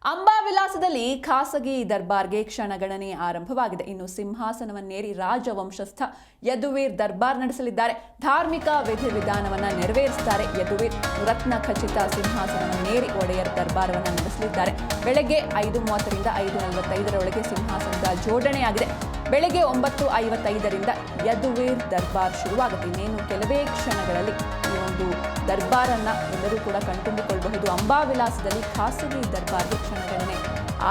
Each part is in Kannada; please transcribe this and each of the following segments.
ಅಂಬಾವಿಲಾಸದಲ್ಲಿ ಖಾಸಗಿ ದರ್ಬಾರ್ಗೆ ಕ್ಷಣಗಣನೆ ಆರಂಭವಾಗಿದೆ. ಇನ್ನು ಸಿಂಹಾಸನವನ್ನೇರಿ ರಾಜವಂಶಸ್ಥ ಯದುವೀರ್ ದರ್ಬಾರ್ ನಡೆಸಲಿದ್ದಾರೆ. ಧಾರ್ಮಿಕ ವಿಧಿವಿಧಾನವನ್ನ ನೆರವೇರಿಸುತ್ತಾರೆ. ಯದುವೀರ್ ರತ್ನ ಖಚಿತ ಸಿಂಹಾಸನವನ್ನೇರಿ ಒಡೆಯರ್ ದರ್ಬಾರವನ್ನು ನಡೆಸಲಿದ್ದಾರೆ. ಬೆಳಗ್ಗೆ 5:30ರಿಂದ 5:45 ಸಿಂಹಾಸನದ ಜೋಡಣೆಯಾಗಿದೆ. ಬೆಳಗ್ಗೆ 9:55ರಿಂದ ಯದುವೀರ್ ದರ್ಬಾರ್ ಶುರುವಾಗುತ್ತೆ. ಇನ್ನೇನು ಕೆಲವೇ ಕ್ಷಣಗಳಲ್ಲಿ ಈ ಒಂದು ದರ್ಬಾರನ್ನ ಎಲ್ಲರೂ ಕೂಡ ಕಣ್ತುಂಬಿಕೊಳ್ಳಬಹುದು. ಅಂಬಾವಿಲಾಸದಲ್ಲಿ ಖಾಸಗಿ ದರ್ಬಾರ್ಗೆ ಕ್ಷಣಗಣನೆ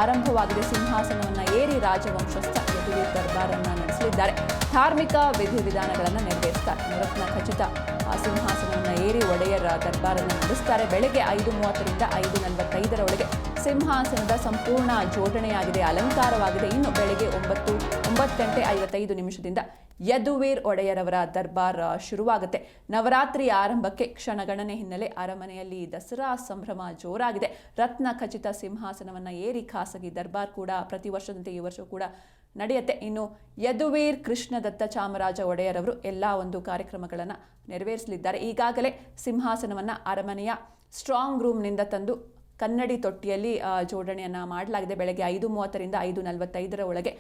ಆರಂಭವಾಗಿದೆ. ಸಿಂಹಾಸನವನ್ನ ಏರಿ ರಾಜವಂಶಸ್ಥ ಯದುವೀರ್ ದರ್ಬಾರನ್ನ ನಡೆಸಲಿದ್ದಾರೆ. ಧಾರ್ಮಿಕ ವಿಧಿವಿಧಾನಗಳನ್ನು ನೆರವೇರಿಸುತ್ತಾರೆ. ರತ್ನ ಖಚಿತ ಸಿಂಹಾಸನವನ್ನ ಏರಿ ಒಡೆಯರ್ ದರ್ಬಾರನ್ನ ನಡೆಸುತ್ತಾರೆ. ಬೆಳಗ್ಗೆ 5:30ರಿಂದ 5:45 ಸಿಂಹಾಸನದ ಸಂಪೂರ್ಣ ಜೋಡಣೆಯಾಗಿದೆ, ಅಲಂಕಾರವಾಗಿದೆ. ಇನ್ನು ಬೆಳಗ್ಗೆ 9:55 ಯದುವೀರ್ ಒಡೆಯರವರ ದರ್ಬಾರ್ ಶುರುವಾಗುತ್ತೆ. ನವರಾತ್ರಿ ಆರಂಭಕ್ಕೆ ಕ್ಷಣಗಣನೆ ಹಿನ್ನೆಲೆ ಅರಮನೆಯಲ್ಲಿ ದಸರಾ ಸಂಭ್ರಮ ಜೋರಾಗಿದೆ. ರತ್ನ ಖಚಿತ ಸಿಂಹಾಸನವನ್ನ ಏರಿ ಖಾಸಗಿ ದರ್ಬಾರ್ ಕೂಡ ಪ್ರತಿ ವರ್ಷದಂತೆ ಈ ವರ್ಷ ಕೂಡ ನಡೆಯುತ್ತೆ. ಇನ್ನು ಯದುವೀರ್ ಕೃಷ್ಣದತ್ತ ಚಾಮರಾಜ ಒಡೆಯರವರು ಎಲ್ಲ ಒಂದು ಕಾರ್ಯಕ್ರಮಗಳನ್ನು ನೆರವೇರಿಸಲಿದ್ದಾರೆ. ಈಗಾಗಲೇ ಸಿಂಹಾಸನವನ್ನ ಅರಮನೆಯ ಸ್ಟ್ರಾಂಗ್ ರೂಮ್ನಿಂದ ತಂದು ಕನ್ನಡಿ ತೊಟ್ಟಿಯಲ್ಲಿ ಜೋಡಣೆಯನ್ನು ಮಾಡಲಾಗಿದೆ. ಬೆಳಗ್ಗೆ 5:30ರಿಂದ 5:45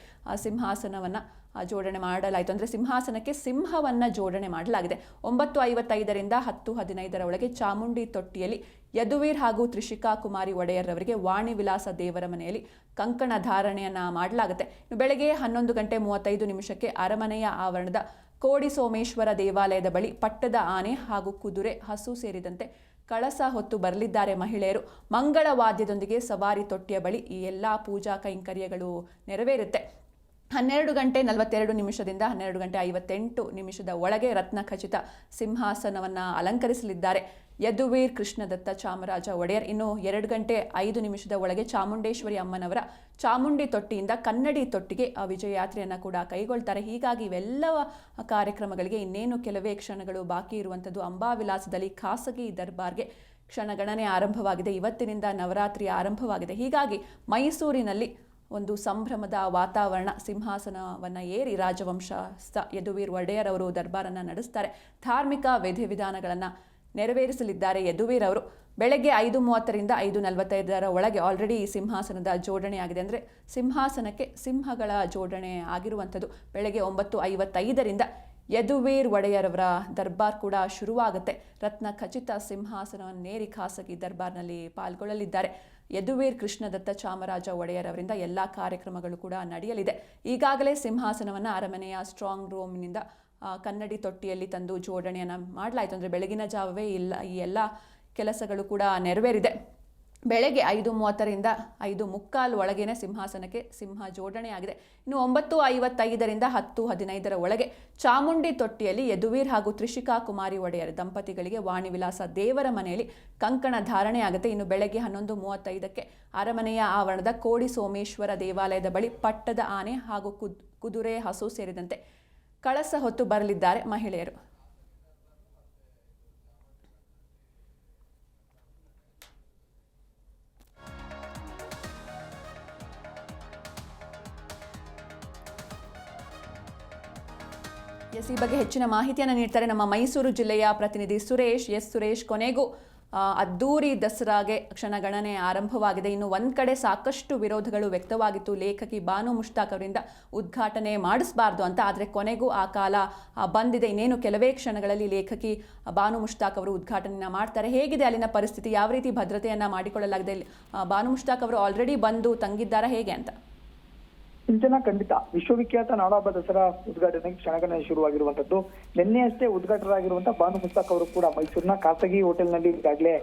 ಸಿಂಹಾಸನವನ್ನು ಜೋಡಣೆ ಮಾಡಲಾಯಿತು. ಅಂದರೆ ಸಿಂಹಾಸನಕ್ಕೆ ಸಿಂಹವನ್ನು ಜೋಡಣೆ ಮಾಡಲಾಗಿದೆ. 9:55ರಿಂದ 10:15 ಚಾಮುಂಡಿ ತೊಟ್ಟಿಯಲ್ಲಿ ಯದುವೀರ್ ಹಾಗೂ ತ್ರಿಷಿಕಾ ಕುಮಾರಿ ಒಡೆಯರ್ರವರಿಗೆ ವಾಣಿ ವಿಲಾಸ ದೇವರ ಮನೆಯಲ್ಲಿ ಕಂಕಣ ಧಾರಣೆಯನ್ನು ಮಾಡಲಾಗುತ್ತೆ. ಬೆಳಗ್ಗೆ 11:35 ಅರಮನೆಯ ಆವರಣದ ಕೋಡಿ ಸೋಮೇಶ್ವರ ದೇವಾಲಯದ ಬಳಿ ಪಟ್ಟದ ಆನೆ ಹಾಗೂ ಕುದುರೆ, ಹಸು ಸೇರಿದಂತೆ ಕಳಸ ಹೊತ್ತು ಬರಲಿದ್ದಾರೆ ಮಹಿಳೆಯರು. ಮಂಗಳ ವಾದ್ಯದೊಂದಿಗೆ ಸವಾರಿ ತೊಟ್ಟಿಯ ಬಳಿ ಈ ಎಲ್ಲ ಪೂಜಾ ಕೈಂಕರ್ಯಗಳು ನೆರವೇರುತ್ತೆ. 12:42ದಿಂದ 12:58 ರತ್ನ ಖಚಿತ ಸಿಂಹಾಸನವನ್ನು ಅಲಂಕರಿಸಲಿದ್ದಾರೆ ಯದುವೀರ್ ಕೃಷ್ಣದತ್ತ ಚಾಮರಾಜ ಒಡೆಯರ್. ಇನ್ನು 2:05 ಚಾಮುಂಡೇಶ್ವರಿ ಅಮ್ಮನವರ ಚಾಮುಂಡಿ ತೊಟ್ಟಿಯಿಂದ ಕನ್ನಡಿ ತೊಟ್ಟಿಗೆ ವಿಜಯಯಾತ್ರೆಯನ್ನು ಕೂಡ ಕೈಗೊಳ್ತಾರೆ. ಹೀಗಾಗಿ ಇವೆಲ್ಲ ಕಾರ್ಯಕ್ರಮಗಳಿಗೆ ಇನ್ನೇನು ಕೆಲವೇ ಕ್ಷಣಗಳು ಬಾಕಿ ಇರುವಂಥದ್ದು. ಅಂಬಾವಿಲಾಸದಲ್ಲಿ ಖಾಸಗಿ ದರ್ಬಾರ್ಗೆ ಕ್ಷಣಗಣನೆ ಆರಂಭವಾಗಿದೆ. ಇವತ್ತಿನಿಂದ ನವರಾತ್ರಿ ಆರಂಭವಾಗಿದೆ. ಹೀಗಾಗಿ ಮೈಸೂರಿನಲ್ಲಿ ಒಂದು ಸಂಭ್ರಮದ ವಾತಾವರಣ. ಸಿಂಹಾಸನವನ್ನು ಏರಿ ರಾಜವಂಶಸ್ಥ ಯದುವೀರ್ ಒಡೆಯರ್ ಅವರು ದರ್ಬಾರನ್ನು ನಡೆಸ್ತಾರೆ. ಧಾರ್ಮಿಕ ವಿಧಿವಿಧಾನಗಳನ್ನು ನೆರವೇರಿಸಲಿದ್ದಾರೆ ಯದುವೀರ್ ಅವರು. ಬೆಳಗ್ಗೆ 5:30ರಿಂದ 5:45 ಆಲ್ರೆಡಿ ಈ ಸಿಂಹಾಸನದ ಜೋಡಣೆಯಾಗಿದೆ. ಅಂದರೆ ಸಿಂಹಾಸನಕ್ಕೆ ಸಿಂಹಗಳ ಜೋಡಣೆ ಆಗಿರುವಂಥದ್ದು. ಬೆಳಗ್ಗೆ 9:55ರಿಂದ ಯದುವೀರ್ ಒಡೆಯರವರ ದರ್ಬಾರ್ ಕೂಡ ಶುರುವಾಗುತ್ತೆ. ರತ್ನ ಖಚಿತ ಸಿಂಹಾಸನವನ್ನೇರಿ ಖಾಸಗಿ ದರ್ಬಾರ್ನಲ್ಲಿ ಪಾಲ್ಗೊಳ್ಳಲಿದ್ದಾರೆ ಯದುವೀರ್ ಕೃಷ್ಣದತ್ತ ಚಾಮರಾಜ ಒಡೆಯರ್ ಅವರಿಂದ ಎಲ್ಲ ಕಾರ್ಯಕ್ರಮಗಳು ಕೂಡ ನಡೆಯಲಿದೆ. ಈಗಾಗಲೇ ಸಿಂಹಾಸನವನ್ನು ಅರಮನೆಯ ಸ್ಟ್ರಾಂಗ್ ರೂಮ್ನಿಂದ ಕನ್ನಡಿ ತೊಟ್ಟಿಯಲ್ಲಿ ತಂದು ಜೋಡಣೆಯನ್ನು ಮಾಡಲಾಯಿತು. ಅಂದರೆ ಬೆಳಗಿನ ಜಾವವೇ ಈ ಎಲ್ಲ ಕೆಲಸಗಳು ಕೂಡ ನೆರವೇರಿದೆ. ಬೆಳಗ್ಗೆ 5:30ರಿಂದ 5:45 ಸಿಂಹಾಸನಕ್ಕೆ ಸಿಂಹ ಜೋಡಣೆಯಾಗಿದೆ. ಇನ್ನು 9:55ರಿಂದ 10:15 ಚಾಮುಂಡಿ ತೊಟ್ಟಿಯಲ್ಲಿ ಯದುವೀರ್ ಹಾಗೂ ತ್ರಿಷಿಕಾ ಕುಮಾರಿ ಒಡೆಯರ್ ದಂಪತಿಗಳಿಗೆ ವಾಣಿ ವಿಲಾಸ ದೇವರ ಮನೆಯಲ್ಲಿ ಕಂಕಣ ಧಾರಣೆಯಾಗುತ್ತೆ. ಇನ್ನು ಬೆಳಗ್ಗೆ 11:35 ಅರಮನೆಯ ಆವರಣದ ಕೋಡಿ ಸೋಮೇಶ್ವರ ದೇವಾಲಯದ ಬಳಿ ಪಟ್ಟದ ಆನೆ ಹಾಗೂ ಕುದುರೆ, ಹಸು ಸೇರಿದಂತೆ ಕಳಸ ಹೊತ್ತು ಬರಲಿದ್ದಾರೆ ಮಹಿಳೆಯರು. ಈ ಬಗ್ಗೆ ಹೆಚ್ಚಿನ ಮಾಹಿತಿಯನ್ನು ನೀಡ್ತಾರೆ ನಮ್ಮ ಮೈಸೂರು ಜಿಲ್ಲೆಯ ಪ್ರತಿನಿಧಿ ಸುರೇಶ್. ಸುರೇಶ್, ಕೊನೆಗೂ ಅದ್ದೂರಿ ದಸರಾಗೆ ಕ್ಷಣಗಣನೆ ಆರಂಭವಾಗಿದೆ. ಇನ್ನು ಒಂದ್ ಕಡೆ ಸಾಕಷ್ಟು ವಿರೋಧಗಳು ವ್ಯಕ್ತವಾಗಿತ್ತು. ಲೇಖಕಿ ಬಾನು ಮುಷ್ತಾಕ್ ಅವರಿಂದ ಉದ್ಘಾಟನೆ ಮಾಡಿಸಬಾರ್ದು ಅಂತ. ಆದರೆ ಕೊನೆಗೂ ಆ ಕಾಲ ಬಂದಿದೆ. ಇನ್ನೇನು ಕೆಲವೇ ಕ್ಷಣಗಳಲ್ಲಿ ಲೇಖಕಿ ಬಾನು ಮುಷ್ತಾಕ್ ಅವರು ಉದ್ಘಾಟನೆಯನ್ನು ಮಾಡ್ತಾರೆ. ಹೇಗಿದೆ ಅಲ್ಲಿನ ಪರಿಸ್ಥಿತಿ? ಯಾವ ರೀತಿ ಭದ್ರತೆಯನ್ನ ಮಾಡಿಕೊಳ್ಳಲಾಗಿದೆ? ಬಾನು ಮುಷ್ತಾಕ್ ಅವರು ಆಲ್ರೆಡಿ ಬಂದು ತಂಗಿದ್ದಾರಾ, ಹೇಗೆ ಅಂತ? ಸಿಂಚನ, ಖಂಡಿತ ವಿಶ್ವವಿಖ್ಯಾತ ನಾಡಹಬ್ಬ ದಸರಾ ಉದ್ಘಾಟನೆಗೆ ಕ್ಷಣಗಣನೆ ಶುರುವಾಗಿರುವಂತದ್ದು. ನಿನ್ನೆಯಷ್ಟೇ ಉದ್ಘಾಟನೆಯಾಗಿರುವಂತಹ ಬಾನು ಮುಸ್ತಾಕ್ ಅವರು ಕೂಡ ಮೈಸೂರಿನ ಖಾಸಗಿ ಹೋಟೆಲ್ನಲ್ಲಿ ಈಗಾಗಲೇ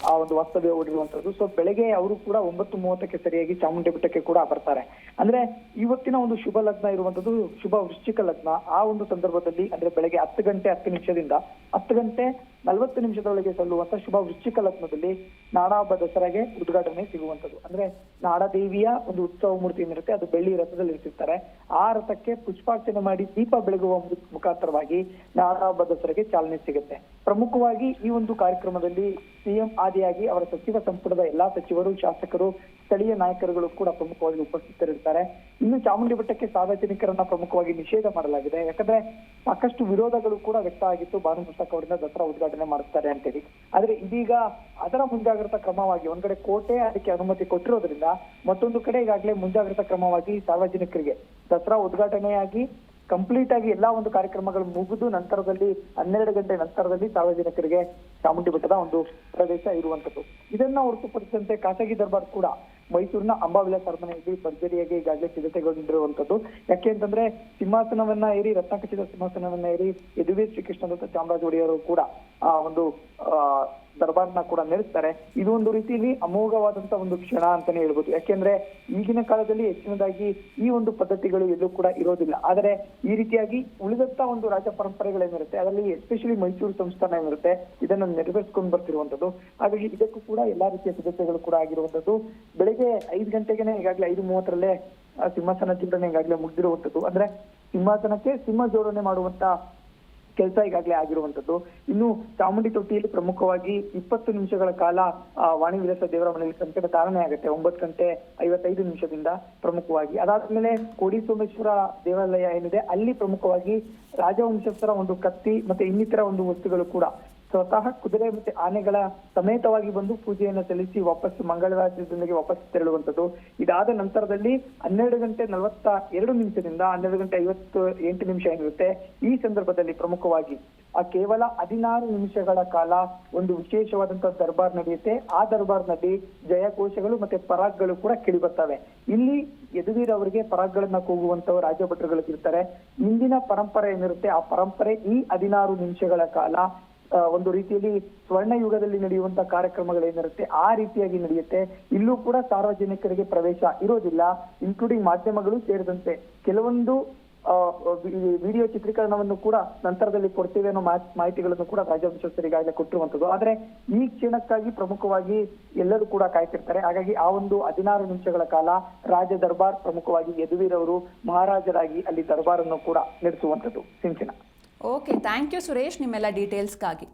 ಆ ಒಂದು ವಾಸ್ತವ್ಯ ಹೂಡಿರುವಂತದ್ದು. ಸೊ ಬೆಳಗ್ಗೆ ಅವರು ಕೂಡ 9:30 ಸರಿಯಾಗಿ ಚಾಮುಂಡಿ ಬೆಟ್ಟಕ್ಕೆ ಕೂಡ ಬರ್ತಾರೆ. ಅಂದ್ರೆ ಇವತ್ತಿನ ಒಂದು ಶುಭ ಲಗ್ನ ಇರುವಂತದ್ದು ಶುಭ ವೃಶ್ಚಿಕ ಲಗ್ನ. ಆ ಒಂದು ಸಂದರ್ಭದಲ್ಲಿ ಅಂದ್ರೆ ಬೆಳಗ್ಗೆ 10:10 10:40 ಸಲ್ಲುವಂತ ಶುಭ ವೃಶ್ಚಿಕ ಲಗ್ನದಲ್ಲಿ ನಾಡಹಬ್ಬ ದಸರಾಗೆ ಉದ್ಘಾಟನೆ ಸಿಗುವಂತದ್ದು. ಅಂದ್ರೆ ನಾಡದೇವಿಯ ಒಂದು ಉತ್ಸವ ಮೂರ್ತಿ ಏನಿರುತ್ತೆ ಅದು ಬೆಳ್ಳಿ ರಥದಲ್ಲಿ ಇರ್ತಿರ್ತಾರೆ. ಆ ರಥಕ್ಕೆ ಪುಷ್ಪಾರ್ಚನೆ ಮಾಡಿ ದೀಪ ಬೆಳಗುವ ಮುಖಾಂತರವಾಗಿ ನಾಡಹಬ್ಬ ದಸರಾಗೆ ಚಾಲನೆ ಸಿಗುತ್ತೆ. ಪ್ರಮುಖವಾಗಿ ಈ ಒಂದು ಕಾರ್ಯಕ್ರಮದಲ್ಲಿ ಸಿಎಂ ಆದಿಯಾಗಿ ಅವರ ಸಚಿವ ಸಂಪುಟದ ಎಲ್ಲಾ ಸಚಿವರು, ಶಾಸಕರು, ಸ್ಥಳೀಯ ನಾಯಕರುಗಳು ಕೂಡ ಪ್ರಮುಖವಾಗಿ ಉಪಸ್ಥಿತರಿರ್ತಾರೆ. ಇನ್ನು ಚಾಮುಂಡಿ ಬೆಟ್ಟಕ್ಕೆ ಸಾರ್ವಜನಿಕರನ್ನ ಪ್ರಮುಖವಾಗಿ ನಿಷೇಧ ಮಾಡಲಾಗಿದೆ. ಯಾಕಂದ್ರೆ ಸಾಕಷ್ಟು ವಿರೋಧಗಳು ಕೂಡ ವ್ಯಕ್ತ ಆಗಿತ್ತು, ಬಾನು ಮುಸ್ತಕ್ ಅವರಿಂದ ದಸರಾ ಉದ್ಘಾಟನೆ ಮಾಡುತ್ತಾರೆ ಅಂತೇಳಿ. ಆದ್ರೆ ಇದೀಗ ಅದರ ಮುಂಜಾಗ್ರತಾ ಕ್ರಮವಾಗಿ ಒಂದ್ ಕಡೆ ಕೋರ್ಟೇ ಅದಕ್ಕೆ ಅನುಮತಿ ಕೊಟ್ಟಿರೋದ್ರಿಂದ ಮತ್ತೊಂದು ಕಡೆ ಈಗಾಗಲೇ ಮುಂಜಾಗ್ರತಾ ಕ್ರಮವಾಗಿ ಸಾರ್ವಜನಿಕರಿಗೆ ದಸರಾ ಉದ್ಘಾಟನೆಯಾಗಿ ಕಂಪ್ಲೀಟ್ ಆಗಿ ಎಲ್ಲಾ ಒಂದು ಕಾರ್ಯಕ್ರಮಗಳು ಮುಗಿದು ನಂತರದಲ್ಲಿ 12 ಗಂಟೆ ನಂತರದಲ್ಲಿ ಸಾರ್ವಜನಿಕರಿಗೆ ಚಾಮುಂಡಿ ಬೆಟ್ಟದ ಒಂದು ಪ್ರವೇಶ ಇರುವಂತದ್ದು. ಇದನ್ನ ಹೊರತುಪಡಿಸಿದಂತೆ ಖಾಸಗಿ ದರ್ಬಾರ್ ಕೂಡ ಮೈಸೂರಿನ ಅಂಬಾವಿಲಾಸ್ ಅರಮನೆಯಲ್ಲಿ ಭರ್ಜರಿಯಾಗಿ ಈಗಾಗಲೇ ಸಿದ್ಧತೆಗೊಂಡಿರುವಂತದ್ದು. ಯಾಕೆ ಅಂತಂದ್ರೆ ಸಿಂಹಾಸನವನ್ನ ಏರಿ ರತ್ನಖಚಿತ ಸಿಂಹಾಸನವನ್ನ ಏರಿ ಯದುವೀರ್ ಶ್ರೀಕೃಷ್ಣದತ್ತ ಚಾಮರಾಜ ಒಡೆಯರು ಕೂಡ ಆ ಒಂದು ದರ್ಬಾರ್ನ ಕೂಡ ನಡೆಸ್ತಾರೆ. ಇದು ಒಂದು ರೀತಿಯಲ್ಲಿ ಅಮೋಘವಾದಂತ ಒಂದು ಕ್ಷಣ ಅಂತಾನೆ ಹೇಳ್ಬೋದು. ಯಾಕೆಂದ್ರೆ ಈಗಿನ ಕಾಲದಲ್ಲಿ ಹೆಚ್ಚಿನದಾಗಿ ಈ ಒಂದು ಪದ್ಧತಿಗಳು ಎಲ್ಲೂ ಕೂಡ ಇರೋದಿಲ್ಲ. ಆದರೆ ಈ ರೀತಿಯಾಗಿ ಉಳಿದಂತ ಒಂದು ರಾಜ ಪರಂಪರೆಗಳೇನಿರುತ್ತೆ ಅದರಲ್ಲಿ ಎಸ್ಪೆಷಲಿ ಮೈಸೂರು ಸಂಸ್ಥಾನ ಏನಿರುತ್ತೆ ಇದನ್ನು ನೆರವೇರಿಸಿಕೊಂಡು ಬರ್ತಿರುವಂತದ್ದು. ಹಾಗಾಗಿ ಇದಕ್ಕೂ ಕೂಡ ಎಲ್ಲಾ ರೀತಿಯ ಸಿದ್ಧತೆಗಳು ಕೂಡ ಆಗಿರುವಂತದ್ದು. ಬೆಳಿಗ್ಗೆ 5 ಗಂಟೆಗೆ ಈಗಾಗಲೇ 5:30ರಲ್ಲೇ ಸಿಂಹಾಸನ ಜೋಡಣೆ ಈಗಾಗಲೇ ಮುಗಿದಿರುವಂತದ್ದು. ಅಂದ್ರೆ ಸಿಂಹಾಸನಕ್ಕೆ ಸಿಂಹ ಜೋಡಣೆ ಮಾಡುವಂತ ಕೆಲಸ ಈಗಾಗಲೇ ಆಗಿರುವಂತದ್ದು. ಇನ್ನು ಚಾಮುಂಡಿ ತೊಟ್ಟಿಯಲ್ಲಿ ಪ್ರಮುಖವಾಗಿ 20 ನಿಮಿಷಗಳ ಕಾಲ ವಾಣಿ ವಿಲಾಸ ದೇವರ ಮನೆಯಲ್ಲಿ ಸಂಕಟ ಧಾರಣೆ ಆಗುತ್ತೆ 9:55 ಪ್ರಮುಖವಾಗಿ. ಅದಾದ್ಮೇಲೆ ಕೋಡಿ ಸೋಮೇಶ್ವರ ದೇವಾಲಯ ಏನಿದೆ ಅಲ್ಲಿ ಪ್ರಮುಖವಾಗಿ ರಾಜವಂಶಸ್ಥರ ಒಂದು ಕತ್ತಿ ಮತ್ತೆ ಇನ್ನಿತರ ಒಂದು ವಸ್ತುಗಳು ಕೂಡ ಸ್ವತಃ ಕುದುರೆ ಮತ್ತೆ ಆನೆಗಳ ಸಮೇತವಾಗಿ ಬಂದು ಪೂಜೆಯನ್ನು ಸಲ್ಲಿಸಿ ವಾಪಸ್ ಮಂಗಳವಾದ್ಯದೊಂದಿಗೆ ವಾಪಸ್ ತೆರಳುವಂತದ್ದು. ಇದಾದ ನಂತರದಲ್ಲಿ 12:42 12:58 ಏನಿರುತ್ತೆ ಈ ಸಂದರ್ಭದಲ್ಲಿ ಪ್ರಮುಖವಾಗಿ ಕೇವಲ 16 ನಿಮಿಷಗಳ ಕಾಲ ಒಂದು ವಿಶೇಷವಾದಂತಹ ದರ್ಬಾರ್ ನಡೆಯುತ್ತೆ. ಆ ದರ್ಬಾರ್ನಲ್ಲಿ ಜಯಘೋಷಗಳು ಮತ್ತೆ ಪರಾಗ್ಗಳು ಕೂಡ ಕೇಳಿ ಬರ್ತವೆ. ಇಲ್ಲಿ ಯದುವೀರ್ ಅವರಿಗೆ ಪರಾಗ್ಗಳನ್ನ ಕೂಗುವಂತ ರಾಜಭಟ್ರುಗಳು ಇರ್ತಾರೆ. ಇಂದಿನ ಪರಂಪರೆ ಏನಿರುತ್ತೆ ಆ ಪರಂಪರೆ ಈ 16 ನಿಮಿಷಗಳ ಕಾಲ ಒಂದು ರೀತಿಯಲ್ಲಿ ಸ್ವರ್ಣ ಯುಗದಲ್ಲಿ ನಡೆಯುವಂತ ಕಾರ್ಯಕ್ರಮಗಳೇನಿರುತ್ತೆ ಆ ರೀತಿಯಾಗಿ ನಡೆಯುತ್ತೆ. ಇಲ್ಲೂ ಕೂಡ ಸಾರ್ವಜನಿಕರಿಗೆ ಪ್ರವೇಶ ಇರೋದಿಲ್ಲ, ಇನ್ಕ್ಲೂಡಿಂಗ್ ಮಾಧ್ಯಮಗಳು ಸೇರಿದಂತೆ. ಕೆಲವೊಂದು ವಿಡಿಯೋ ಚಿತ್ರೀಕರಣವನ್ನು ಕೂಡ ನಂತರದಲ್ಲಿ ಕೊಡ್ತೇವೆ ಅನ್ನೋ ಮಾಹಿತಿಗಳನ್ನು ಕೂಡ ರಾಜವಂಶಸ್ಥರಿಗಾಗಲೇ ಕೊಟ್ಟಿರುವಂತದ್ದು. ಆದ್ರೆ ಈ ಕ್ಷಣಕ್ಕಾಗಿ ಪ್ರಮುಖವಾಗಿ ಎಲ್ಲರೂ ಕೂಡ ಕಾಯ್ತಿರ್ತಾರೆ. ಹಾಗಾಗಿ ಆ ಒಂದು 16 ನಿಮಿಷಗಳ ಕಾಲ ರಾಜ ದರ್ಬಾರ್ ಪ್ರಮುಖವಾಗಿ ಯದುವೀರ್ ಅವರು ಮಹಾರಾಜರಾಗಿ ಅಲ್ಲಿ ದರ್ಬಾರ್ ಅನ್ನು ಕೂಡ ನಡೆಸುವಂತದ್ದು. ಸಿಂಚನ. ಓಕೆ, ಥ್ಯಾಂಕ್ ಯು ಸುರೇಶ್ ನಿಮ್ಮೆಲ್ಲ ಡೀಟೇಲ್ಸ್ಗಾಗಿ.